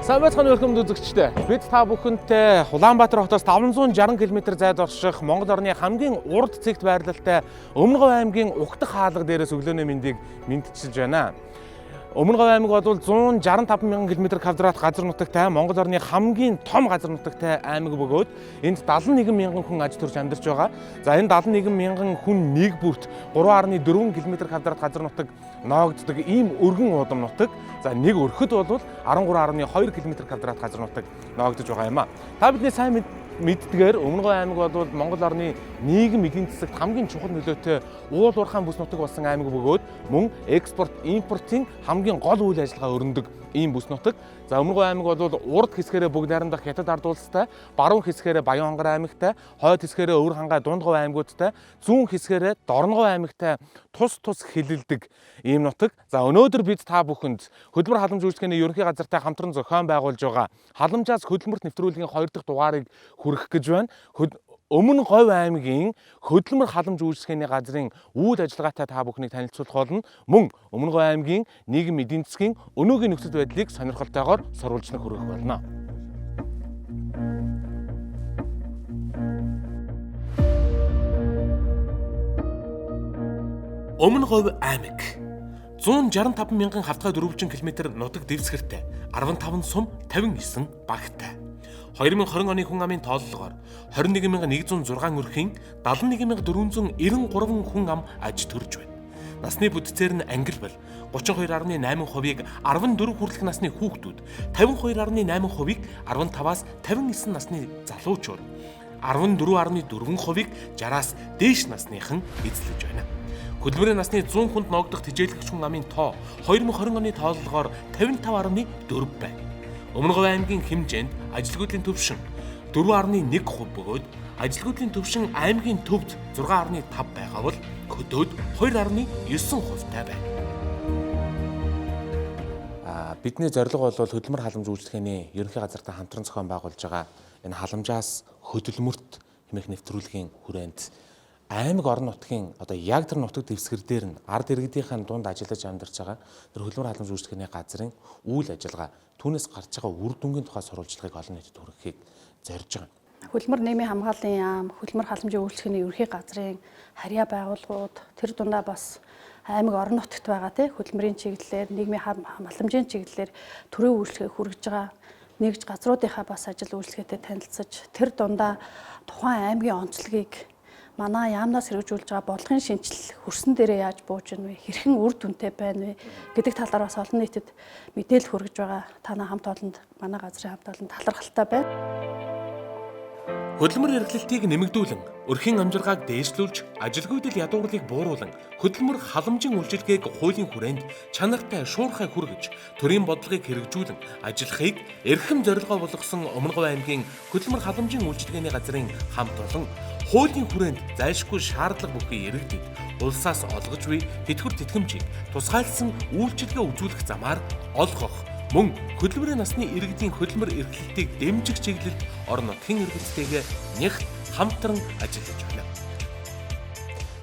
Сайн байцгаана өрхөмд үзэгчтэй. Бид та бүхэнтэй Улаанбаатар хотоос 560 км зайд орших Монгол орны хамгийн урд цэгт байрлалтай Өмнө Говь аймгийн Угтах хаалга дээрээс өглөөний мэндийг мэдчилж байна. Өмнө Говь аймаг бол 165 мянган км квадрат газар нутагтай Монгол орны хамгийн том газар нутагтай аймаг бөгөөд энд 71 мянган хүн аж төрж амьдарч байгаа. За энэ 71 мянган хүн нэг бүрт 3.4 км квадрат газар нутаг ноогддог ийм өргөн удам нутаг. За нэг өрхөд бол 13.2 км квадрат газар нутаг ноогдож байгаа юм а. Та бидний сайн мэддгээр Өмнө Говь аймаг бол Монгол орны нийгэм эдийн засагт хамгийн чухал нөлөөтэй уул уурхайн бүс нутаг болсон аймаг бөгөөд мөн экспорт, импортын хамгийн гол үйл ажиллагаа өрнөдөг ийм бүс нутаг. За Өмнө Говь аймаг бол урд хэсгээрээ бүгд найрамдах Хятад ард улстай, баруун хэсгээрээ Баян-Хонгор аймагтай, хойд хэсгээрээ Өвөр хангай Дунд Говь аймагуудтай, зүүн хэсгээрээ Дорно Говь аймагтай тус хэлэлдэг ийм нутаг. За өнөөдөр бид та бүхэнд хөдөлмөр халамж үйлчлэгээний ерөнхий газартай хамтран зохион байгуулж байгаа халамжаас хөдөлмөрт нэвтрүүлгийн 2 дахь дугаарыг хүргэх гэж байна. Өмнө Говь аймгийн хөдөлмөр халамж үйлчлэгээний газрын үйл ажиллагаатай та бүхнийг танилцуулах болно. Мөн Өмнө Говь аймгийн нийгэм эдийн засгийн өнөөгийн нөхцөл байдлыг сонирхолтойгоор сурвалжлан хүргэх болно. Өмнө Говь аймаг 165 мянган хавтгай дөрвөлжин км нутаг дэвсгэртэй 15 сум 59 багтай. 2020 оны хүн амын тооллогоор 21106 өрхийн 71493 хүн ам аж төрж байна. Насны бүдцээр нь англи бол 32.8%-ийг 14 хүртэлх насны хүүхдүүд, 52.8%-ийг 15-аас 59 насны залуучууд, 14.4%-ийг 60-аас дээш насныхан эзлэж байна. Хөдөлмөрийн насны 100 хүнд ноогдох тижээлэгч хүн амын тоо 2020 оны тооллогоор 55.4 байна. Өмнө Говь аймгийн хэмжээнд ажилгүйдлийн төвшин 4.1% бөгөөд ажилгүйдлийн төвшин аймгийн төвд 6.5 байгаа бол хөдөөд 2.9%-тай байна. Бидний зорилго бол хөдөлмөр халамж үйлчлэгээний ерөнхий газартай хамтран зохион байгуулж байгаа энэ халамжаас хөдөлмөрт хэмээх нэвтрүүлгийн хүрээнд аймаг орон нутгийн яг тэр нутаг дэвсгэр дээр нь ард иргэдийнхэн дунд ажиллаж амьдарч байгаа тэр хөдөлмөр халамж үйлчлэгээний газрын үйл ажиллагаа түүнээс гарч байгаа үр дүнгийн тухай сурвалжлагыг олон нийтэд хүргэхийг зорж байгаа. Хөдөлмөр нийгмийн хамгааллын яам, хөдөлмөр халамжийн үйлчлэгээний ерөнхий газрын харьяа байгууллагууд тэр дундаа бас аймаг орон нутагт байгаа хөдөлмөрийн чиглэлээр, нийгмийн халамжийн чиглэлээр төрийн үйлчлэгээ хүргэж байгаа нэгж газруудынхаа бас ажил үйлчлэгээтэй танилцаж тэр дундаа тухайн аймгийн онцлогийг манай яамнаас хэрэгжүүлж байгаа бодлогын шинжилэл хөрсөн дээрээ яаж бууж ийн вэ? Хэрхэн үр дүнтэй байна вэ гэдэг талаар бас олон нийтэд мэдээлэл хүргэж байгаа. Танай хамт олонд манай газрын хамт олонд талархалтай байна. Хөдөлмөр эрхлэлтийг нэмэгдүүлэн, өрхийн амжиргааг дээшлүүлж, ажилгүйдэл ядуурлыг бууруулан, хөдөлмөр халамжийн үйлчилгээг хуулийн хүрээнд чанартай шуурхай хүргэж, төрийн бодлогыг хэрэгжүүлэн, ажиллахыг эрхэм зорилгоо болгосон Өмнө Говь аймгийн хөдөлмөр халамжийн үйлчилгээний газрын хамт олон хуулийн хүрээнд зайлшгүй шаардлага бүхий иргэдэд улсаас олгож буй тэтгэвэр тэтгэмжийг тусгайлсан үйлчилгээ үзүүлэх замаар олгох. Мөн хөдөлмөрийн насны иргэдийн хөдөлмөр эрхлэлтийг дэмжих чиглэлд орон нутгийн иргэдтэйгээ нягт хамтран ажиллаж байна.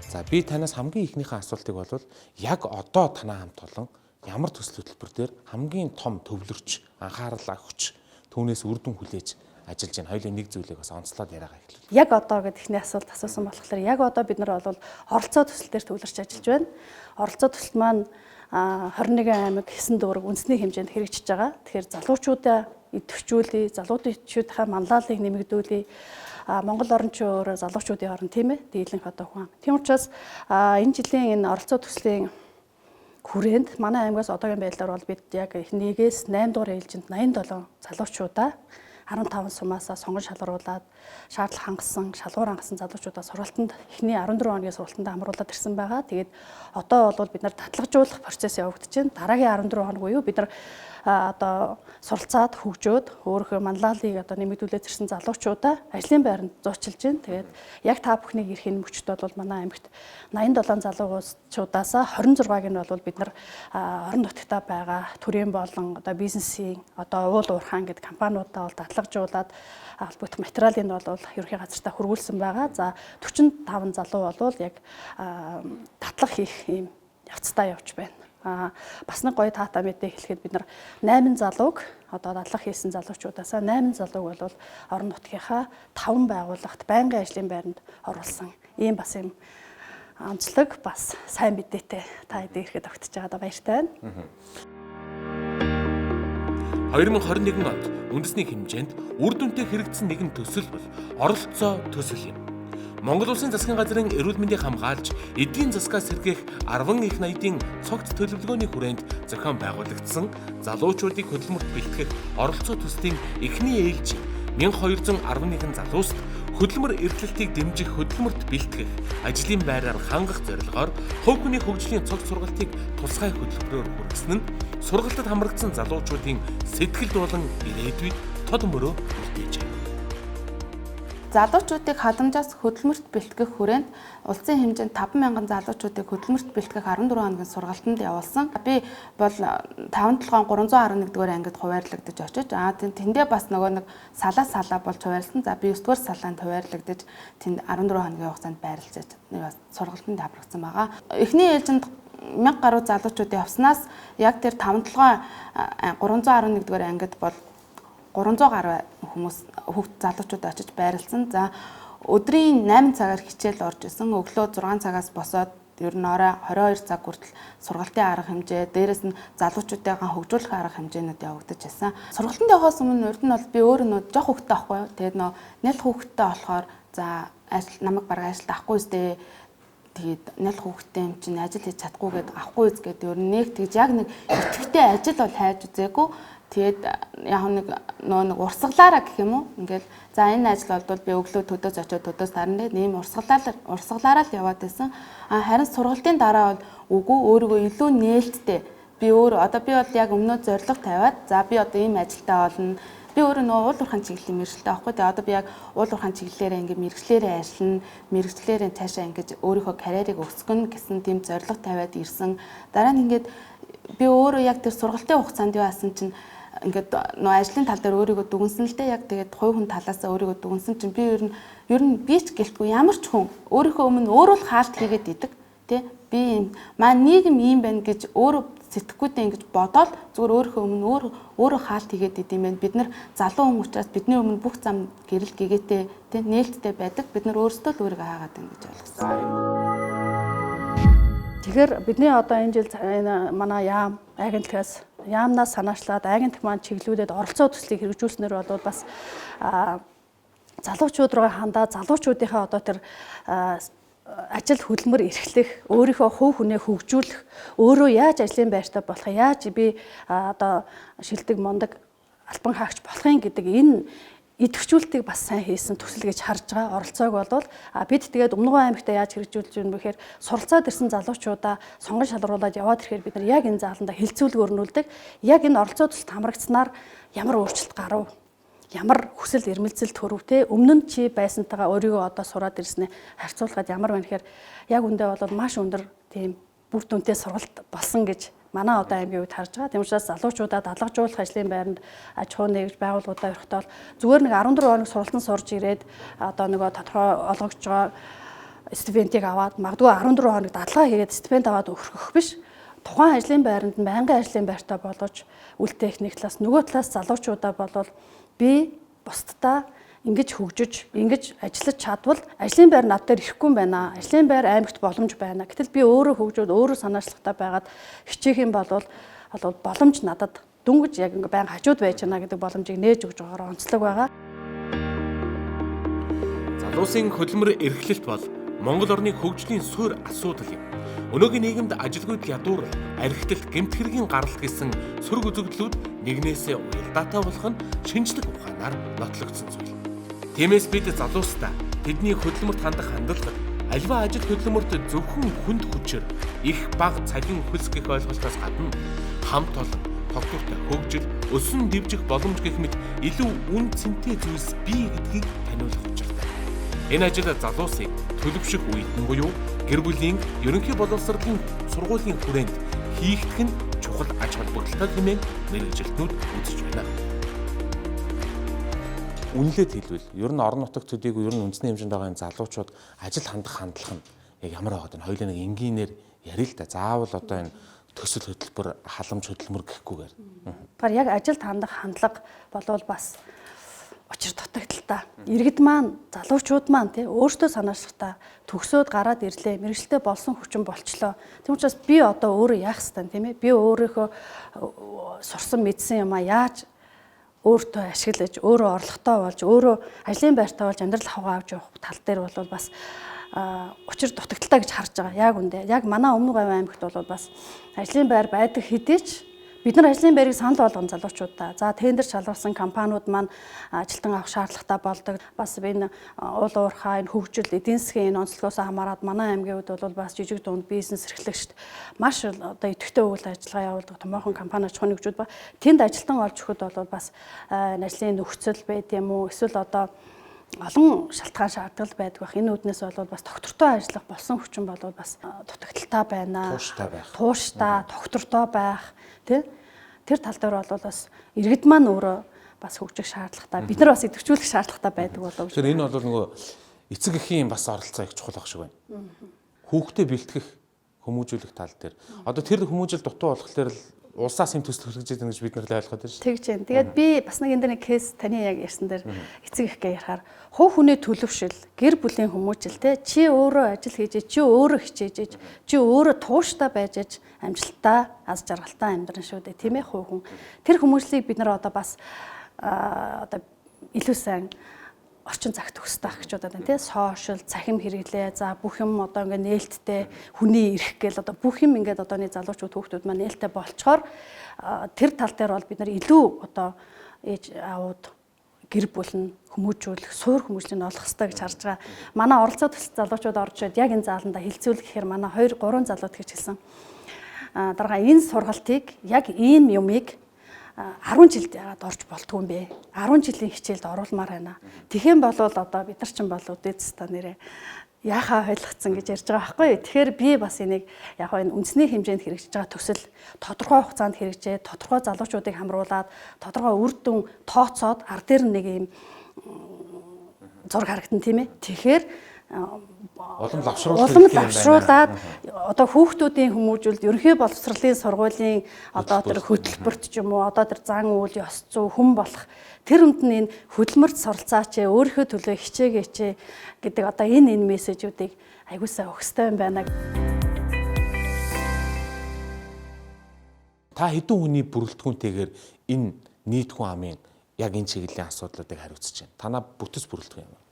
За би танаас хамгийн ихнийхээ асуултыг бол яг одоо танай хамт олон ямар төсөл хөтөлбөр дээр хамгийн том төвлөрч анхаарал авч түүнээс үр дүн хүлээж ажиллаж байна. Хоёулын нэг зүйлийг бас онцлоод яриагаа эхлэв. Яг одоо гэдэг ихний асуулт асуусан болохоор яг одоо бид нар бол оролцоо төсөл дээр төвлөрч ажиллаж байна. Оролцоо төсөл маань 21 аймаг 9 дүүрэг үндэсний хэмжээнд хэрэгжиж байгаа. Тэгэхээр залуучуудаа идэвхжүүлээ, залуучуудынхаа манлайлалыг нэмэгдүүлээ. Монгол орн ч өөр залуучуудын орн тийм ээ. Дийлэнх хүн. Тийм учраас энэ жилийн энэ оролцоо төслийн хүрээнд манай аймгаас одоогийн байдлаар бол бид яг 1-ээс 8 дугаар ээлжинд 87 залуучуудаа 15 сумаасаа сонгон шалгаруулад шаардлага хангасан, шалгуур хангасан залуучуудаа сургалтанд эхний 14 хоногийн сургалтанд амруулаад ирсэн байгаа. Тэгээд одоо бол бид нар татлагжуулах процесс явагдаж байна. Дараагийн 14 хоног буюу бид нар одоо суралцаад хөгжөөд өөрийнхөө манлайлалыг нэмэгдүүлээд ирсэн залуучуудаа ажлын байранд зуучилж байна. Тэгээд яг та бүхний эрхийн мөчд бол манай аймагт 87 залуучуудаасаа 26-г нь бол бид нар орон нутгатаа байгаа төрийн болон бизнесийн уул уурхаан гэдэг компаниудаа бол татлагжуулаад албагт материалын бол ерөнхий газартаа хөргүүлсэн байгаа. За 45 залуу бол яг татлах хийх юм явцдаа явж байна. бас нэг гоё таатай мэдээ хэлэхэд бид нар 8 залууг одоо дадлаг хийсэн залуучуудаасаа 8 залууг бол орон нутгийнхаа 5 байгууллагт байнгын ажлын байранд оруулсан. Ийм бас юм онцлог бас сайн мэдээтэй та эдгээр ирэхэд огтж байгаадаа баяртай байна. 2021 онд үндэсний хэмжээнд үр дүнтэй хэрэгжсэн нэгэн төсөл бол оролцоо төсөл юм. Монгол Улсын засгийн газрын эрүүл мэндийг хамгаалж, эдийн засгаас сэргээх 10 их ноёдын цогц төлөвлөгөөний хүрээнд зохион байгуулагдсан залуучуудыг хөдөлмөрт бэлтгэх оролцоо төслийн эхний ээлжийн 1211 залууст хөдөлмөр эрхлэлтийг дэмжих хөдөлмөрт бэлтгэх ажлын байраар хангах зорилгоор хувь хүний хөгжлийн цогц сургалтыг тусгай хөтөлбөрөөр хүргэсэн нь сургалтад хамрагдсан залуучуудын сэтгэлд болон ирээдүйд тод мөрөө үлдээжээ. Залуучуудыг халамжаас хөдөлмөрт бэлтгэх хүрээнд улсын хэмжээнд 50000 залуучуудыг хөдөлмөрт бэлтгэх 14 хоногийн сургалтанд явуулсан. Би бол 5-7 311 дугаар ангид хуваарлагдаж очиж тэндээ бас нөгөө нэг салаа болж хуваарлсан. За би 9 дугаар салаанд хуваарлагдаж тэнд 14 хоногийн хугацаанд байрлаж сургалтанд хамрагдсан байгаа. Эхний ээлжинд 1000 гаруй залуучууд явснаас яг тэр 5-7 311 дугаар ангид бол 300 гаруй хүмүүс хүүхд залуучууд очиж байрлсан. За өдрийн 8 цагаар хичээл орж исэн. Өглөө 6 цагаас босоод ер нь орой 22 цаг хүртэл сургалтын арга хэмжээ, дээрэс нь залуучуудаагаа хөгжүүлэх арга хэмжээнүүд явагдаж байсан. Сургалтанд явахаас өмнө урд нь бол би өөрөө жоох хүүхдтэй байхгүй юу. Тэгээд нэл хүүхдтэй болохоор за намайг бараг ажилд авахгүй үстэй. Тэгээд нэл хүүхдтэй юм чинь ажил хийж чадахгүй гээд авахгүй үз гэдэг ер нь нэг тэгж яг нэг итгэвтэй ажил бол хайж үзээгүй. Тэгээд яг нэг урсгалаараа гэх юм уу ингээл за энэ ажил болвол би өглөө төдөөс очиод төдөөс тарна тийм урсгалаараа л яваад байсан. Харин сургалтын дараа бол үгүй өөрийгөө илүү нээлттэй би бол яг өмнөө зорилго тавиад за би одоо ийм ажилтаа болно. Би өөрөө уул уурхайн чиглэлийн мэргэжилтэй аахгүй. Тэгээд одоо би яг уул уурхайн чиглэлээрээ ингээд мэргэжлээрээ ажиллана, мэргэжлээрээ цаашаа ингээд өөрийнхөө карьерийг өсгөнө гэсэн тийм зорилго тавиад ирсэн. Дараа нь ингээд би өөрөө яг тэр сургалтын хугацаанд яасан чинь ингээд ажлын тал дээр өөрийгөө дүгнсэн л дээ. Яг тэгээд хувь хүн талаасаа өөрийгөө дүгнсэн чинь би ер нь би ч гэлтгүй ямар ч хүн өөрийнхөө өмнө өөрөө л хаалт хийгээд идэг. Тэ би маань нийгэм ийм байна гэж өөрөө сэтгэхүйдээ ингэж бодоод зүгээр өөрийнхөө өмнө өөрөө хаалт хийгээд идэм байх. Бид нар залуу хүн учраас бидний өмнө бүх зам гэрэл гэгээтэй тэ нээлттэй байдаг. Бид нар өөрсдөө л өөрийгөө хаагаад байна гэж ойлгосон. Тэгэхээр бидний одоо энэ жил манай яам агентлагаас яамнаас санаачлаад агентлаг маань чиглүүлээд оролцоо төслийг хэрэгжүүлснээр бол бас залуучууд руу хандаа залуучуудынхаа одоо тэр ажил хөдөлмөр эрхлэх, өөрийнхөө хувь хүнээ хөгжүүлэх, өөрөө яаж ажлын байртай болох, яаж би одоо шилдэг мондог албан хаагч болохын гэдэг энэ идэвхжүүлэлтийг бас сайн хийсэн төсөл гэж харж байгаа. Оролцоог бол бид тэгээд Өмнөгов аймагт яаж хэрэгжүүлж байна вэ гэхээр суралцаад ирсэн залуучуудаа сонгон шалгаруулад яваад ирэхээр бид нар яг энэ зааланда хилцүүлэг өрнүүлдэг. Яг энэ оролцоо төсөлд хамрагдсанаар ямар өөрчлөлт гарав? Ямар хүсэл эрмэлзэл төрөв те өмнө нь чи байсантайгаа өөрийгөө одоо сураад ирснээ харьцуулахад ямар байна гэхээр яг үндэ бол маш өндөр тийм бүр дүнтэй сургалт болсон гэж манай одоо аймгийн үед харж байгаа. Тийм учраас залуучуудаа дадлгажуулах ажлын байранд аж ахуй нэгж байгууллагуудаа өрхтөөл зүгээр нэг 14 хоног сургалтанд сурж ирээд одоо нөгөө тодорхой олгогдож байгаа стипендийг аваад магадгүй 14 хоног дадлага хийгээд стипенд аваад өгөх биш. Тухайн ажлын байранд байнгын ажлын байртаа болгож үйл техник талаас нөгөө талаас залуучуудаа болвол би бусдаа ингэж хөгжиж, ингэж ажиллаж чадвал ажлын байр над дээр ирэхгүй юм байна. Ажлын байр аймагт боломж байна. Гэтэл би өөрөө хөгжөөд өөрөө санаачлагтай байгаад хичээх юм бол боломж надад дүнгэж яг ингээ байн хажууд байж байна гэдэг боломжийг нээж өгж байгаагаар онцлог байгаа. Залуусын хөдөлмөр эрхлэлт бол Монгол орны хөгжлийн суурь асуудал юм. Өнөөгийн нийгэмд ажилгүйд ядуурл, архитект, гэмт хэргийн гаралт гэсэн сөрөг үзэгдлүүд нэгнээсээ уялдаатай болох нь шинжлэх ухаанаар нотлогдсон зүйл. Тиймээс бид залуустаа тэдний хөдөлмөрт хандах хандлагад альва ажил хөдөлмөрт зөвхөн хүнд хүчээр их бага цагийн хөлс гэх ойлголтоос гадна хамт олон тогтвортой хөгжил, өсөн дэвжих боломж гэх мэт илүү үн цэнтэй зүйлс бий гэдгийг таниулах учиртай. Энэ ажил залуусыг төлөвшөх үед нь буюу гэр бүлийн ерөнхий боловсролын сургуулийн хүрээнд хийгдэх нь чухал ач холбогдолтой хэмээн мэргэжилтнүүд үзэж байна. Үнэлээд хэлбэл ер нь орон нутагт төдийгүй ер нь үндэсний хэмжээнд байгаа энэ залуучууд ажил хандах хандлага нь яг ямар байгаад байна? Хоёулаа нэг энгийнээр ярил л да. Заавал одоо энэ төсөл хөтөлбөр, халамж хөдөлмөр гэхгүйгээр. Тэгэхээр яг ажилд хандах хандлага болвол бас учир дутагдaltaа. Иргэд маань, залуучууд маань тий өөртөө санаачлахтаа төгсөөд гараад ирлээ, мэрэгчлээ болсон хүчин болчлоо. Тийм учраас би одоо өөрөө яах ёстой тийм ээ? Би өөрийнхөө сурсан мэдсэн юмаа яаж өөртөө ашиглаж, өөрөө орлоготой болж, өөрөө ажлын байртаа болж амьдрал хавгаа авч явах тал дээр бол бас учир дутагдaltaа гэж харж байгаа. Яг үндэ. Яг манай Өмнө Говь аймагт бол бас ажлын байр байдаг хэдий ч бид нар ажлын байрыг санал болгон залуучуудаа. За тендер шалгарсан компаниуд маань ажилтан авах шаардлагатай болдог. Бас энэ уул уурхай, энэ хөгжил, эдийн засгийн энэ онцлогоос хамаарат манай аймгийн хувьд бол бас жижиг дунд бизнес эрхлэгчд маш одоо идэвхтэй үйл ажиллагаа явуулдаг томоохон компани аж ахуйн нэгжүүд ба тэнд ажилтан олж өгөхөд бол бас ажлын нөхцөл байд юм уу? Эсвэл одоо олон шалтгаан шаардлага байдаг бах. Энэ үднээс бол бас доктортой ажиллах болсон хүчин бол бас дутагдaltaа байна. Тууштай, доктортой байх тий. Тэр тал дээр бол бас иргэд маань өөрөө бас хөгжих шаардлагатай. Бид нар бас идэвхжүүлэх шаардлагатай байдаг болов. Тэгэхээр энэ бол нөгөө эцэг эхийн бас оролцоо их чухал ах шиг байна. Хүүхдээ бэлтгэх, хүмүүжүүлэх тал дээр. Одоо тэр хүмүүжил дутуу болохоор л улсаас юм төсөл хэрэгжиж байгаа гэж бид нар л ойлгоод байна шүү. Тэгж байна. Тэгээд би бас нэг энэ кейс таны яг ярьсан дээр эцэг эхгээ ярихаар хувь хүний төлөвшил, гэр бүлийн хүмүүжил те чи өөрөө ажил хийж, чи өөрөө хичээж, чи өөрөө тууштай байж амжилттай, аз жаргалтай амьдран шүү дээ. Тийм ээ хувь хүн. Тэр хүмүүжлийг бид нар одоо бас одоо илүү сайн орчин цагт төгсдөг гэж бодоод байна тий. Сошиал, цахим хэрэглээ, за бүх юм одоо ингээ нээлттэй хүний эрх гээл одоо бүх юм ингээд одооний залуучууд хүүхдүүд маань нээлттэй болцохоор тэр тал дээр бол бид нар илүү одоо ээж аауд гэр бүл нь хүмүүжүүлэх, суур хүмүүжлийг олох хэрэгтэй гэж харж байгаа. Манай оролцоо төсөл залуучууд орж ирээд яг энэ зааланда хилцүүлэх гэхээр манай 2 3 залууд гэж хэлсэн. Дараагаа энэ сургалтыг яг ийм юмыг 10 жилд яагаад орж болтгүй юм бэ? 10 жилийн хичээлд оруулмаар байна. Тэгэх юм бол одоо бид нар ч юм бол үдээцтэй нэрээ яахаа ойлгоцсон гэж ярьж байгаа байхгүй юу? Тэгэхээр би бас энийг яг энэ үндэсний хэмжээнд хэрэгжиж байгаа төсөл тодорхой хугацаанд хэрэгжээ, тодорхой залуучуудыг хамруулад, тодорхой үр дүн тооцоод ар дээр нэг юм зураг харагдан тийм ээ. Тэгэхээр улам лавшруулаад одоо хүүхдүүдийн хүмүүжүүлэлт ерөнхий боловсролын сургуулийн одоо тэр хөтөлбөрт ч юм уу одоо тэр зан үйл ёс зүй хүн болох тэр хүнд нь энэ хөдөлмөрт суралцаач өөрийнхөө төлөө хичээгээч гэдэг одоо энэ мессежүүдийг аягуулсаа өгстэй юм байна. Та хэдэн хүний бүрэлдэхүүнтэйгээр энэ нийт хүн амын яг энэ чиглэлийн асуудлуудыг хариуцж байна. Танаа бүтэц бүрэлдэхүүн юм.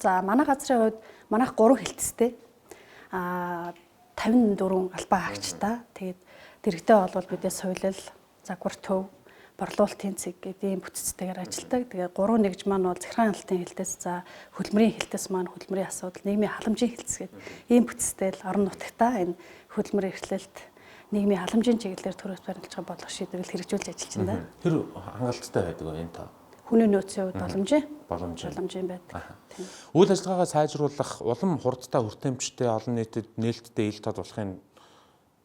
За манай газрын хувьд манайх 3 хэлтстэй 54 албан хаагчтай. Тэгээд дэрэгдээ бол бидээ соёлол, загвар төв, борлуулалтын цэг гэдэг ийм бүтцтэйгээр ажилладаг. Тэгээд 3 нэгж маань бол захиргаан хяналтын хэлтээс за хөдөлмөрийн хэлтээс маань хөдөлмөрийн асуудал, нийгмийн халамжийн хэлтс гэдэг ийм бүтцтэй л орон нутагтаа энэ хөдөлмөрийн эрхлэлт, нийгмийн халамжийн чиглэлээр төрөөс баримтлах бодлого шийдвэрийг хэрэгжүүлж ажиллаж байна. Тэр хангалттай байдаг уу энэ тоо? Хүний нөөцийн хувьд боломжийн байдаг. Үйл ажиллагаагаа сайжруулах, улам хурдтай хүртээмжтэй олон нийтэд нээлттэй ил тод болохын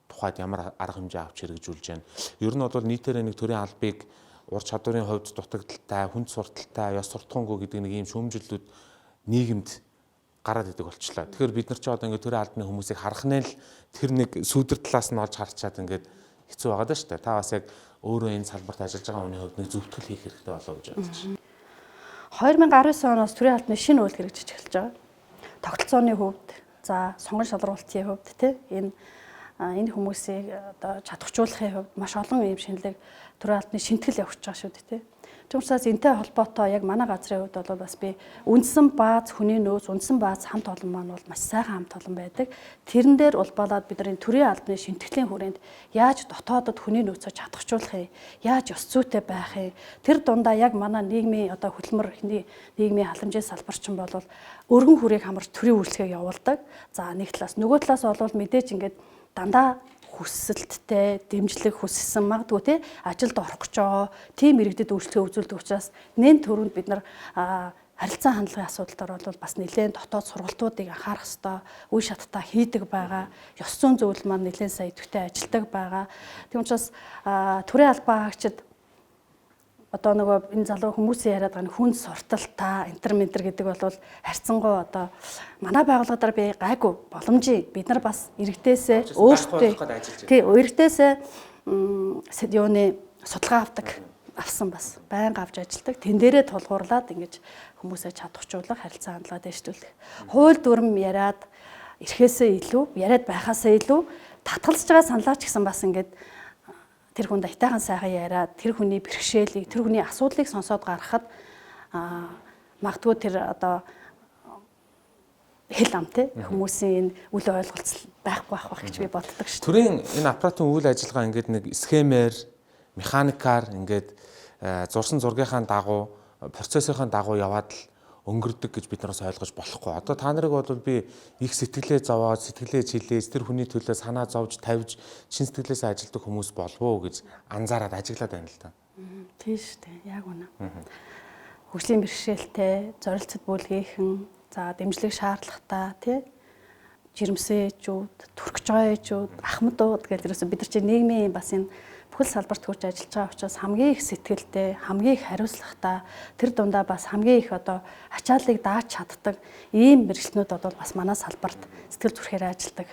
тухайд ямар арга хэмжээ авч хэрэгжүүлж байна. Ер нь бол нийтээрээ нэг төрлийн албыг ур чадварын хувьд дутагдaltaй, хүнд сурталтай, ёс суртахуунгүй гэдэг нэг ийм шүүмжлэлүүд нийгэмд гараад идэг болчлаа. Тэгэхээр бид нар ч одоо ингээд төрийн албаны хүмүүсийг харах нь л тэр нэг сүүдэр талаас нь олж харчаад ингээд хэцүү байгаа даа шүү дээ. Та бас яг өөрөө энэ салбарт ажиллаж байгаа хүний хувьд нэг зөвтгөл хийх хэрэгтэй болов гэж бодож байна. 2019 оноос төрийн албаны шинэ үйл хэрэгжиж эхэлж байгаа. Тогтолцооны хувьд, за сонгон шалралтын хувьд тий энэ хүмүүсийг одоо чадахжуулахын хувьд маш олон юм шинэлэг төрийн албаны шинтгэл явуулж байгаа шүү дээ тий. Түүнээс энтэй холбоотой яг манай газрын хувьд бол бас би үндсэн бааз хүний нөөц, үндсэн бааз хамт олон маань бол маш сайхан хамт олон байдаг. Тэрэн дээр улбалаад бид нар энэ төрийн албаны шинтгэлийн хүрээнд яаж дотоодод хүний нөөцөө чадахжуулах юм, яаж ёс зүйтэй байх юм. Тэр дундаа яг манай нийгмийн одоо хөдөлмөр нийгмийн халамжийн салбарчин бол өргөн хүрийг хамарч төрийн үйлчлэгээ явуулдаг. За нэг талаас нөгөө талаас бол мэдээж ингээд дандаа хүсэлттэй дэмжлэг хүссэн магадгүй тий ажилд орох гэж байгаа тийм иргэдэд үйлчлэгээ үзүүлдэг учраас нэн төрөнд бид нар харилцаа хандлагын асуудалтаар бол бас нэлээд дотоод сургалтуудыг анхаарах ёстой, үе шаттай хийдэг байгаа, ёс зүйн зөвлөл маань нэлээд сайн идэвхтэй ажилладаг байгаа. Тийм учраас төрийн албан хаагчид одоо нөгөө энэ залуу хүмүүсийн яриад байгаа хүн сурталтаа интерментер гэдэг бол харьцангуй одоо манай байгууллагаар би гайгүй боломжийг бид нар бас иргэдээсээ өөртөө иргэдээсээ юуны судалгаа авсан бас байнга авч ажилладаг. Тэн дээрээ тулгуурлаад ингэж хүмүүсээ чадварчуулах, харилцаа хандлага дэвшүүлэх. Хууль дүрм яриад ирэхээсээ илүү, яриад байхаасаа илүү татгалзаж байгаа саналаач гэсэн бас ингэж тэр хүн дайтайхан сайхан яриад тэр хүний бэрхшээлийг, тэр хүний асуудлыг сонсоод гаргахад магадгүй тэр одоо хэл ам те хүмүүсийн энэ үл ойлголцол байхгүй байх гэж би боддог шүү дээ. Төрийн энэ аппаратын үйл ажиллагаа ингээд нэг схемээр, механикаар ингээд зурсан зургийнхаа дагуу, процессийн дагуу яваад л өнгөрдөг гэж бид нараас ойлгож болохгүй. Одоо та нарыг бол би их сэтгэлээ зовоод, сэтгэлээ чилээж, тэр хүний төлөө санаа зовж, тавьж, чин сэтгэлээсээ ажилдаг хүмүүс болов уу гэж анзаараад ажиглаад байна л да. Тийм шүү дээ. Яг үнэ. Хөгжлийн бэрхшээлтэй, зорилцод бүлгийнхэн, за дэмжлэг шаардлагатай, тий жирэмсээчүүд, түрхэж байгаа ээжүүд, ахмадууд гэдэг ерөөсөө бид нар чинь нийгмийн бас энэ бүхэл салбарт хурж ажиллаж байгаа учраас хамгийн их сэтгэлтэй, хамгийн их хариуцлагатай, тэр дундаа бас хамгийн их одоо ачааллыг дааж чаддаг ийм мэргэжлэнүүд бол бас манай салбарт сэтгэл зүрхээр ажилладаг.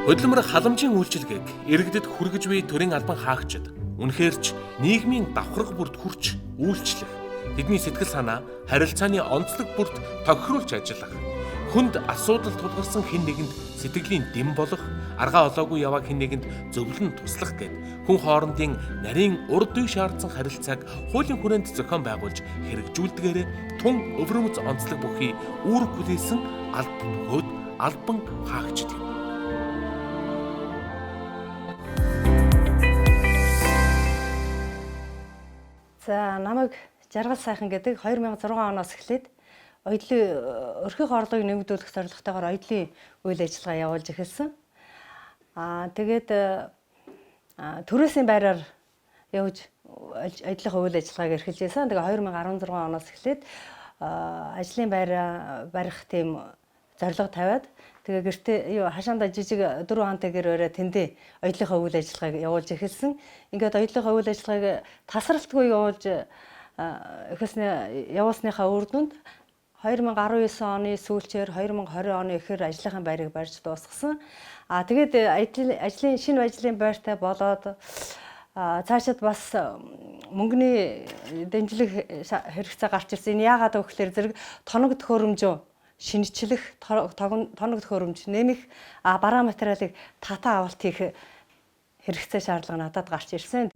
Хөдөлмөр халамжийн үйлчилгээг иргэдэд хүргэж буй төрийн албан хаагчид үнэхээр ч нийгмийн давхарга бүрд хүрч үйлчлэх, тэдний сэтгэл санаа, харилцааны онцлог бүрт тохируулж ажиллах, хүнд асуудал тулгарсан хэн нэгэнд сэтгэлийн дэм болох, аргаа олоогүй яваа хэн нэгэнд зөвлөн туслах гэд хүн хоорондын нарийн урд үе шаардсан харилцааг хуулийн хүрээнд зохион байгуулж хэрэгжүүлдгээрээ тун өвөрмөц онцлог бүхий үүрэг хүлээсэн албан бөгөөд албан хаагчид юм. За намайг Жаргал сайхан гэдэг 2006 оноос эхлээд оёдлын өрхөх орлогыг нэмэгдүүлэх зорилготойгоор оёдлын үйл ажиллагаа явуулж эхэлсэн. Тэгээд төрөөсийн байраар явж оёдлынхаа үйл ажиллагааг эрхэлж байсан. Тэгээ 2016 оноос эхлээд ажлын байр барих тийм зорилго тавиад тэгээ гэртээ хашаанда жижиг 4 хаантай гэр бариад тэндээ оёдлынхаа үйл ажиллагааг явуулж эхэлсэн. Ингээд оёдлынхаа үйл ажиллагааг тасралтгүй явуулж явуулсныхаа үр дүнд 2019 оны сүүлчээр 2020 оны эхээр ажлынхаа байрыг барьж дуусгасан. Тэгээд ажлын шинэ ажлын байртай болоод цаашид бас мөнгөний дэмжлэг хэрэгцээ гарч ирсэн. Энэ яагаад вэ гэхээр зэрэг тоног төхөөрөмж шинэчлэх, тоног төхөөрөмж нэмэх, бараа материалыг татаа авалт хийх хэрэгцээ шаардлага надад гарч ирсэн.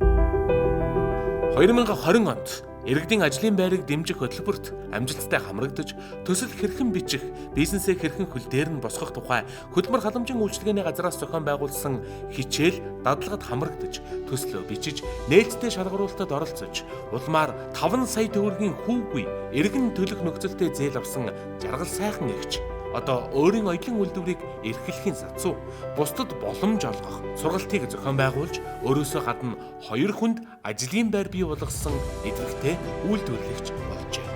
2020 онд иргэдийн ажлын байрыг дэмжих хөтөлбөрт амжилттай хамрагдаж, төсөл хэрхэн бичих, бизнесээ хэрхэн хөл дээр нь босгох тухай хөдөлмөр халамжийн үйлчилгээний газраас зохион байгуулсан хичээл дадлагад хамрагдаж, төслөө бичиж, нээлттэй шалгаруулалтад оролцож, улмаар 5 сая төгрөгийн хүүгүй иргэн төлөх нөхцөлтэй зээл авсан Жаргал сайхан эгч одоо өөрийн оёдлын үйлдвэрийг эрхлэхийн сацуу бусдад боломж олгох сургалтыг зохион байгуулж өөрөөсөө гадна 2 хүнд ажлын байр бий болгосон идэвхтэй үйлдвэрлэгч болжээ.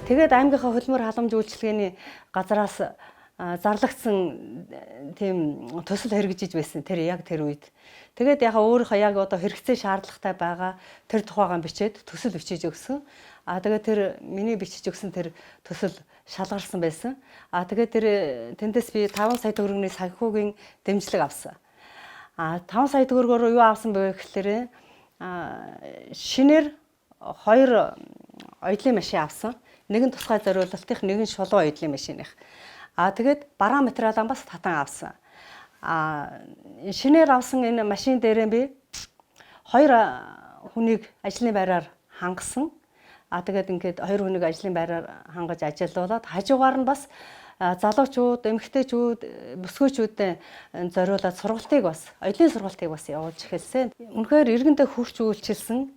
Тэгээд аймгийнхаа хөдөлмөр халамж үйлчилгээний газраас зарлагдсан тийм төсөл хэрэгжиж байсан тэр яг тэр үед. Тэгээд яхаа өөрийнхөө яг одоо хэрэгцээ шаардлагатай байгаа тэр тухайгаан бичээд төсөл бичиж өгсөн. Тэгээд тэр миний бичиж өгсөн тэр төсөл шалгарсан байсан. Тэгээд тэр тэндээс би 5 сая төгрөгийн санхүүгийн дэмжлэг авсан. 5 сая төгрөгөөр юу авсан бэ гэхээр шинээр 2 оёдлын машин авсан. Нэг нь тусгай зориулалтынх, нэг нь шулуун оёдлын машиных. Тэгээд бараа материалаа бас татан авсан. Шинээр авсан энэ машин дээрээ би 2 хүнийг ажлын байраар хангасан. Тэгээд ингээд 2 хүнийг ажлын байраар хангаж ажиллуулад хажуугаар нь бас залуучууд, эмэгтэйчүүд, бүсгүйчүүдэд зориулаад сургалтыг бас, оёдлын сургалтыг бас явуулж эхэлсэн. Үнэхээр иргэндээ хүрч үйлчилсэн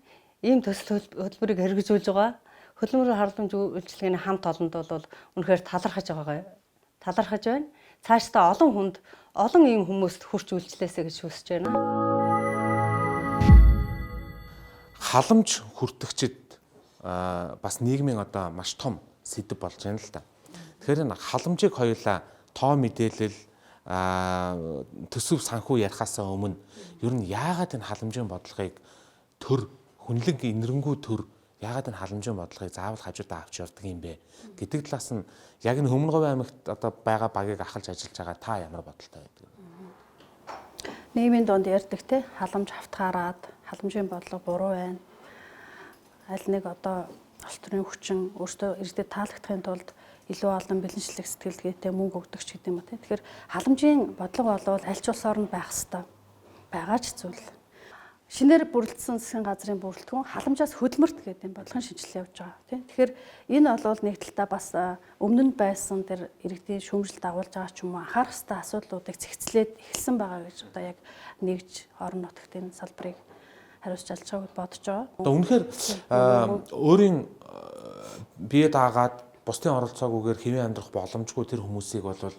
ийм төсөл хөтөлбөрийг хэрэгжүүлж байгаа хөдөлмөр халамж үйлчилгээний хамт олонд бол үнэхээр талархаж байна. Цаашдаа олон хүнд, олон ийм хүмүүст хүрч үйлчлээсэй гэж хүсэж байна. Халамж хүртэгчид бас нийгмийн одоо маш том сэдэв болж байна л да. Тэгэхээр энэ халамжийг хоёулаа тоо мэдээлэл, төсөв санхүү ярихаасаа өмнө ер нь яагаад энэ халамжийн бодлогыг төр хүнлэг инэрэнгүү төр яагаад энэ халамжийн бодлогыг заавал хажуудаа авч явдаг юм бэ гэдэг талаас нь яг энэ Хөмнөговь аймагт одоо байгаа багийг ахалж ажиллаж байгаа та ямар бодолтой байдаг? Нийгмийн дунд ярьдаг те халамж хавтгаараад халамжийн бодлого буруу байна. Аль нэг одоо улс төрийн хүчин өөртөө иргэдэд таалагдахын тулд илүү олон бэлэнчлэг сэтгэлгээтэй мөнгө өгдөг ч гэдэг юм те. Тэгэхээр халамжийн бодлого болвол аль ч улс орнд байх ёстой. Байгаа ч зүйл. Шинээр бүрэлдсэн засгийн газрын бүрэлдэхүүн халамжаас хөдөлмөрт гэдэг юм бодлогын шинжилгээ явж байгаа тийм. Тэгэхээр энэ бол нэг талдаа бас өмнө нь байсан тэр иргэдийн шүүмжлэлд дагуулж байгаа ч юм уу анхаарах ёстой асуудлуудыг цэгцлээд эхэлсэн байгаа гэж одоо яг нэгж орон нутагт энэ салбарыг хариуцж алж байгааг бодож байгаа. Одоо үнэхээр өөрийн бие даагаад бусдын оролцоогүйгээр хэвэн амьдрах боломжгүй тэр хүмүүсийг бол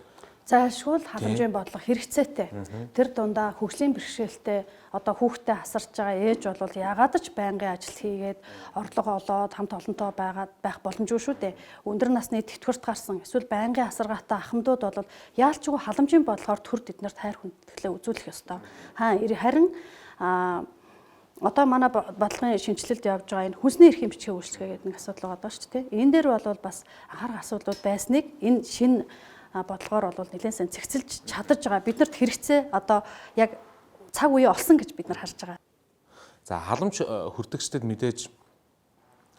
зайлшгүй халамжийн бодлого хэрэгцээтэй. Тэр дундаа хөгжлийн бэрхшээлтэй одоо хүүхдээ асарч байгаа ээж бол яагаад ч байнгын ажил хийгээд орлого олоод хамт олонтой байх боломжгүй шүү дээ. Өндөр насны тэтгэврт гарсан эсвэл байнгын асаргаатай ахмадууд бол яалчгүй халамжийн бодлогоор төр эднэрт хайр хүндлэлээ үзүүлэх ёстой. Харин одоо манай бодлогын шинжилэлд явж байгаа энэ хүнсний эрхийн бичгийн үйлчлэгээ гэдэг нэг асуудал байгаа шүү дээ. Энэ дээр бол бас анхаарах асуудлууд байсныг энэ шинэ бодлогоор бол нэлээд сайн цэгцэлж чадаж байгаа. Биднэрт хэрэгцээ одоо яг цаг үе олсон гэж бид нар харж байгаа. За халамж хүртэгчдэд мэдээж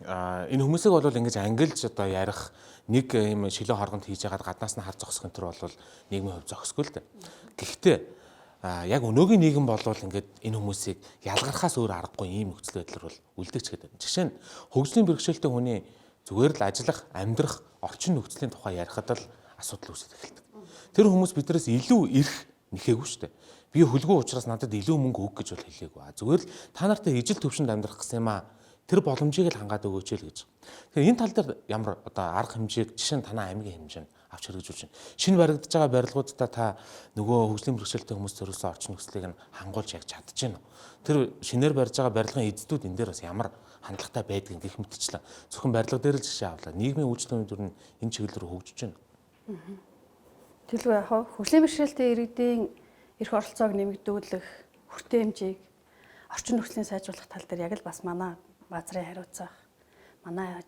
энэ хүмүүсийг бол ингэж ангилж одоо ярих нэг юм шилэн хоргонд хийж ягаад гаднаас нь хар зогсохын төр бол нийгмийн хувь зогсгүй л дээ. Гэхдээ яг өнөөгийн нийгэм болвол ингээд энэ хүмүүсийг ялгархаас өөр аргагүй ийм нөхцөл байдлаар бол үлдээч гэдэг. Жишээ нь хөгжлийн бэрхшээлтэй хүний зүгээр л ажиллах, амьдрах, орчин нөхцөлийн тухай ярихад л асуудал үүсэж эхэлдэг. Тэр хүмүүс биднээс илүү ирэх нэхээгүй шүү дээ. Би хөлгөө учраас надад илүү мөнгө өг гэж бол хэлээгүй. Зүгээр л та нартай ижил төвшөнд амьдрах гэсэн юм аа. Тэр боломжийг л хангаад өгөөч л гэж. Тэгэхээр энэ тал дээр ямар одоо арга хэмжээг жишээ нь танай аймгийн хэмжээнд авч хэрэгжүүлж байна. Шинэ баригдаж байгаа барилгуудаа та нөгөө хөгжлийн бэрхшээлтэй хүмүүс зориулсан орчин нөхцөлийг нь хангуулж яг чадчихэв нь. Тэр шинээр барьж байгаа барилгын эзэдүүд энэ дээр бас ямар хандлагатай байдгийг гэх мэтчлэн зөвхөн барилга дээр л жишээ авлаа. Нийгмийн үйлчлэлийн төр нь энэ чиглэл рүү хөгжиж байна. Тэгэлгүй яг хөгжлийн бэрхшээлтэй иргэдийн эрх оролцоог нэмэгдүүлэх хүртээмжийг орчин нөхцөлийн сайжруулах тал дээр яг л бас манай баазрын хариуцах манай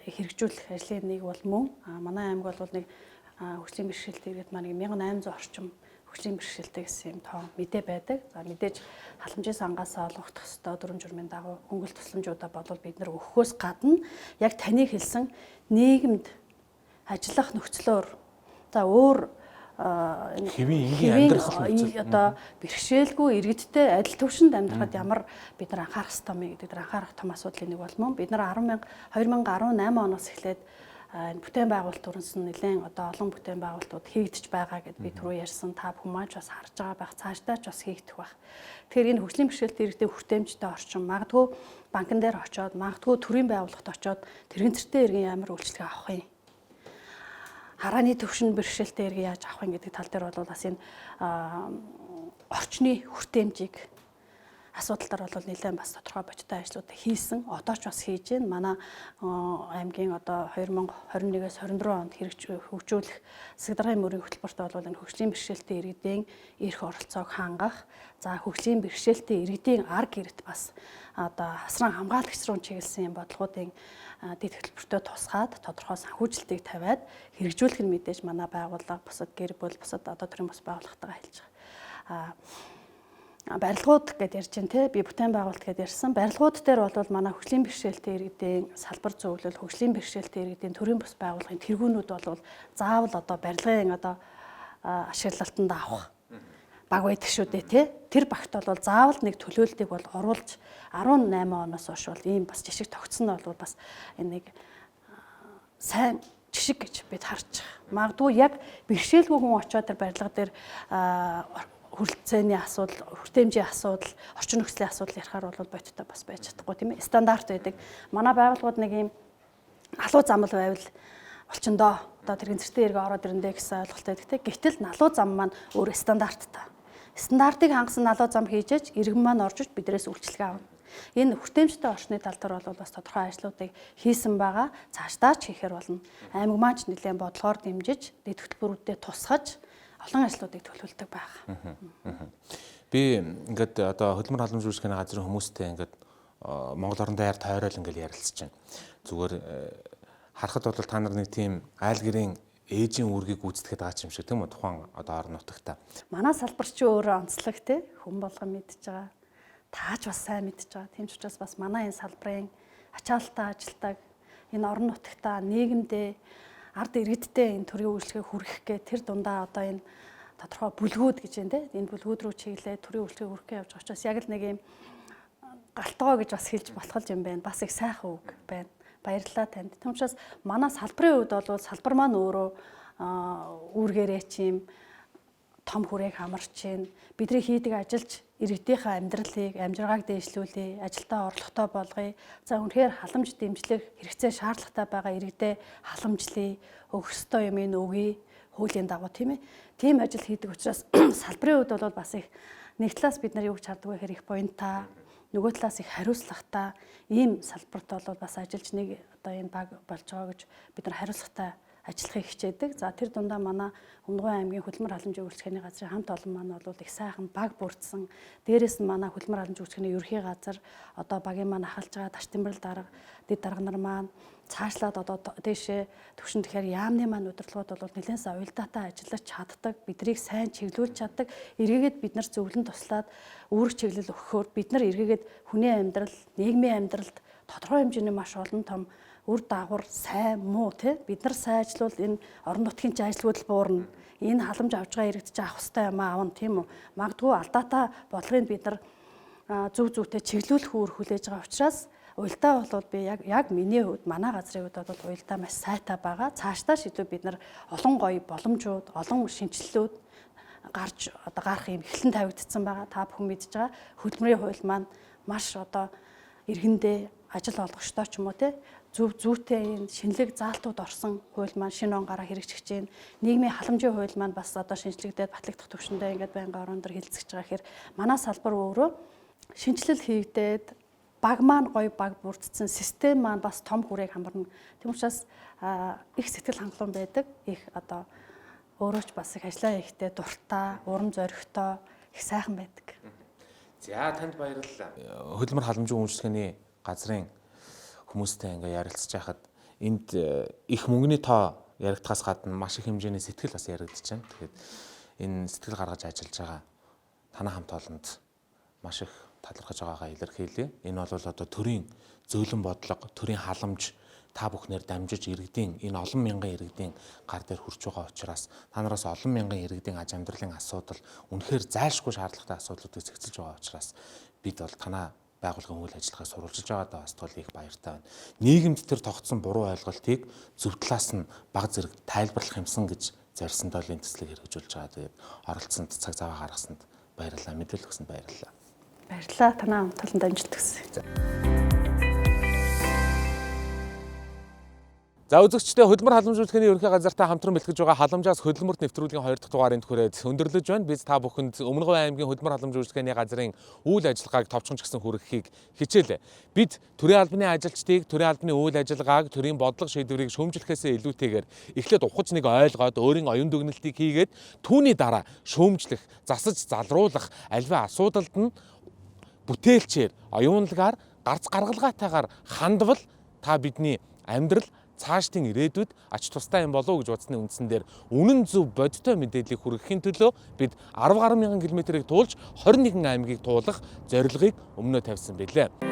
хэрэгжүүлэх ажлын нэг бол мөн манай аймаг бол нэг хөгжлийн бэрхшээлтэй иргэд маань 1800 орчим хөгжлийн бэрхшээлтэй гэсэн юм тоо мэдээ байдаг. За мэдээж халамжийн сангаас олгох ёстой дүрм журмын дагуу хөнгөлт тусламжуудаа бодвол бид нар өгөхөөс гадна яг таны хэлсэн нийгэмд ажиллах нөхцлөөр за өөр хэвийн энгийн амьдрах одоо бэрхшээлгүй иргэдтэй адил төвшөнд амьдрахад ямар бид нар анхаарах ёстой мэй гэдэг дээр анхаарах том асуудлын нэг бол мөн бид нар 2018 оноос эхлээд энэ бүтээн байгуулалт төрөнсөн нэлээд одоо олон бүтээн байгуулалтууд хийгдэж байгаа гэдээ би түрүү ярьсан та бүхэн маань ч бас харж байгаа байх цаашдаа ч бас хийгдэх байх. Тэгэхээр энэ хөгжлийн бэрхшээлтэй иргэдэд хүртээмжтэй орчин магадгүй банкн дээр очиод магадгүй төрийн байгууллагт очиод тэрэгцэртэй иргэн ямар үйлчлэг авах юм. Харааны төвшин бэрхшээлтэй иргэн яаж авах юм гэдэг тал дээр бол бас энэ орчны хүртээмжийг асуудал дээр бол нэлээд бас тодорхой бодиттой ажлууд хийсэн. Одоо ч бас хийж байна. Манай аймгийн одоо 2021-с 24 онд хөгжүүлэх засгийн мөрийн хөтөлбөрт бол энэ хөгжлийн бэрхшээлтэй иргэдийн эрх оролцоог хангах, за хөгжлийн бэрхшээлтэй иргэдийн арга гэрэлт бас одоо хасран хамгаалагч руу чиглэсэн бодлогуудын дэд хөтөлбөртөө тусгаад тодорхой санхүүжилтийг тавиад хэрэгжүүлэх нь мэдээж манай байгууллага бусад гэр бүл бусад одоо төрийн бус байгууллагатайгаа хэлж байгаа. Барилгууд гэдээ ярьж байна те би бүтээн байгуулалт гэдээ ярьсан. Барилгууд дээр бол манай хөгжлийн бэрхшээлтэй иргэдийн салбар зөвлөл, хөгжлийн бэрхшээлтэй иргэдийн төрийн бус байгууллагын тэргүүнүүд бол заавал одоо барилгын одоо ашиглалтанд авах баг байдаг шүү дээ те. Тэр багт бол заавал нэг төлөөллийг бол оруулж 18 оноос хойш бол ийм бас жишг тогтсон нь бол бас энэ нэг сайн жишг гэж бид харж байгаа. Магадгүй яг бэрхшээлгүй хүн очиод тэр барилга дээр хүрэлцээний асуудал, хүртээмжийн асуудал, орчин нөхцөлийн асуудал ярихаар бол бодиттой бас байж чадахгүй тийм ээ. Стандарт байдаг. Манай байгууллагууд нэг юм налуу замл байвал болчиндоо одоо тэрэгцэртэй иргэ ороод ирэндээ гэсэн ойлголттой байдаг тийм. Гэтэл налуу зам маань өөр стандарттай. Стандартыг хангасан налуу зам хийжээж иргэн маань орж иж бидрээс үйлчлэг аавна. Энэ хүртээмжтэй орчны тал дээр бол бас тодорхой ажлуудыг хийсэн байгаа. Цаашдаа ч хийхээр болно. Аймаг маань ч нэлээд бодлогоор дэмжиж, дэд хөтөлбөрүүдэд тусгаж олон ажлуудыг төлөвлөдөг байгаа. Би ингээд одоо хөдөлмөр халамж үйлчлэгийн газрын хүмүүстэй ингээд Монгол орон даяар тойрол ингээд ярилцж байна. Зүгээр харахад бол та нар нэг тийм айл гэрийн ээжийн үүргийг гүйцэтгэхэд байгаа юм шиг тийм үү тухайн одоо орон нутагта. Манай салбар чи өөрөө онцлог те хүн болгон мэдж байгаа. Тааж бас сайн мэдж байгаа. Тийм ч учраас бас манай энэ салбарын ачаалтаа ажилтдаг энэ орон нутагта нийгэмдээ ард иргэдтэй энэ төрийн үйлчлэгийг хүргэх гэ тэр дундаа одоо энэ тодорхой бүлгүүд гэж байна те. Энэ бүлгүүд рүү чиглээ төрийн үйлчлэгийг хүргэх явж байгаа учраас яг л нэг юм галтгоо гэж бас хэлж болох юм байна. Бас их сайхан үг байна. Баярлалаа танд. Тийм учраас манай салбарын хувьд бол салбар маань өөрөө үүргээрээ чим том хүрээг хамарч чинь бидний хийдэг ажилч иргэдийнхээ амьдралыг, амжиргааг дээшлүүлээ, ажилдаа орлоготой болгоё. За үнэхээр халамж дэмжлэх хэрэгцээ шаардлагатай байгаа иргэдээ халамжлая, өгөх ёстой юм энэ өгье, хуулийн дагуу тийм ээ. Тийм ажил хийдэг учраас салбарын хувьд бол бас их нэг талаас бид нар юу гэж харддаг вэ гэхээр их буянтаа, нөгөө талаас их хариуцлагатай ийм салбарт бол бас ажиллаж нэг одоо энэ баг болж байгаа гэж бид нар хариуцлагатай ажиллахыг хичээдэг. За тэр дундаа манай Өмнөгов аймгийн хөдөлмөр халамжийн үйлчлэгээний газрын хамт олон маань бол их сайхан баг бүрдсэн. Дээрээс нь манай хөдөлмөр халамжийн үйлчлэгээний ерхий газар одоо багийн маань ахалж байгаа Таш Тэмрэл дарга, дэд дарга нар маань цаашлаад одоо дээшээ төвшин тэгэхээр яамны маань удирдлагууд бол нэлээд сайн уялдаатай ажиллаж чаддаг, бидрийг сайн чиглүүлж чаддаг. Эргээгээд бид нар зөвлөн туслаад үүрэг чиглэл өгөхөөр бид нар эргээгээд хүний амьдрал, нийгмийн амьдралд тодорхой хэмжээний маш олон том үр дагавар сайн муу тий бид нар сайн ажиллавал энэ орон нутгийн ажилгүйд буурна. Энэ халамж авж байгаа иргэд чи авах хэрэгтэй юм аавна тийм үү. Магадгүй алдаатай бодлогыг бид нар зөв зөвтэй чиглүүлэх үүрэг хүлээж байгаа учраас уялдаа бол би яг миний хувьд манай газрын хувьд бол уялдаа маш сайтай байгаа. Цаашдаа шийдвэр бид нар олон гоё боломжууд, олон шинжилэлүүд гарч одоо гарах юм эхлэн тавигдсан байгаа. Та бүхэн мэдж байгаа. Хөдөлмөрийн хууль маань маш одоо иргэндээ ажил олгогчтой ч юм уу те зөв зүйтэй энэ шинэлэг заалтууд орсон хууль маань шинэ он гараа хэрэгжиж байна. Нийгмийн халамжийн хууль маань бас одоо шинжлэгдээд батлагдах төвшөндөө ингээд байнга орон дээр хилцэж байгаа хэрэг манай салбар өөрөө шинжилэл хийгдээд баг маань гоё баг бүрдсэн систем маань бас том хүрээг хамарна. Тийм учраас их сэтгэл хангалуун байдаг. Их одоо өөрөө ч бас их ажиллаа хийхдээ дуртай, урам зоригтой, их сайхан байдаг. За танд баярлалаа. Хөдөлмөр халамжийн үйлчлэгээний газрын хүмүүстэй ингээ ярилцж байхад энд их мөнгөний тоо яригдахаас гадна маш их хэмжээний сэтгэл бас яригдж байна. Тэгэхээр энэ сэтгэл гаргаж ажиллаж байгаа танай хамт олонд маш их талархаж байгаагаа илэрхийлье. Энэ бол одоо төрийн зөөлөн бодлого, төрийн халамж та бүхнээр дамжиж иргэдийн энэ олон мянган иргэдийн гар дээр хүрч байгаа учраас та нараас олон мянган иргэдийн аж амьдралын асуудал үнэхээр зайлшгүй шаардлагатай асуудлуудыг зэгцэлж байгаа учраас бид бол танай байгууллагын үйл ажиллагааг сурвалжиж байгаадаа бас тул их баяртай байна. Нийгэмд тэр тогтсон буруу ойлголтыг зөв талаас нь баг зэрэг тайлбарлах юмсан гэж зорьсондоо л энэ төслийг хэрэгжүүлж байгаа. Тэгээд оролцсонд цаг зав гаргасанд баярлалаа. Мэдээлэл өгсөнд баярлалаа. Баярлалаа. Танай хамт олон амжилт хүсье. За үзэгчдээ хөдөлмөр халамж үйлчлэгээний ерөнхий газартаа хамтран бэлтгэж байгаа халамжаас хөдөлмөрт нэвтрүүлгийн 2 дахь дугаарыг хүрээд өндөрлөж байна. Biz та бүхэнд Өмнөгов аймгийн хөдөлмөр халамж үйлчлэгээний газрын үйл ажиллагааг товчхон ч гэсэн хүргэхийг хичээлээ. Бид төрийн албаны ажилчдыг, төрийн албаны үйл ажиллагааг, төрийн бодлого шийдвэрийг шүүмжлэхээс илүүтэйгээр эхлээд ухаж нэг ойлгоод өөрийн оюун дүгнэлтийг хийгээд түүний дараа шүүмжлэх, засаж залруулах альва асуудалд нь бүтээлчээр, оюунлагаар, гарц гаргалгаатайгаар хандвал та бидний амьдрал цаашдын ирээдүйд ач тустай юм болов уу гэж бодсны үндсэн дээр үнэн зөв бодиттой мэдээллийг хүргэхийн төлөө бид 10 гаруй мянган километрийг туулж 21 аймгийг туулах зорилгыг өмнөө тавьсан билээ.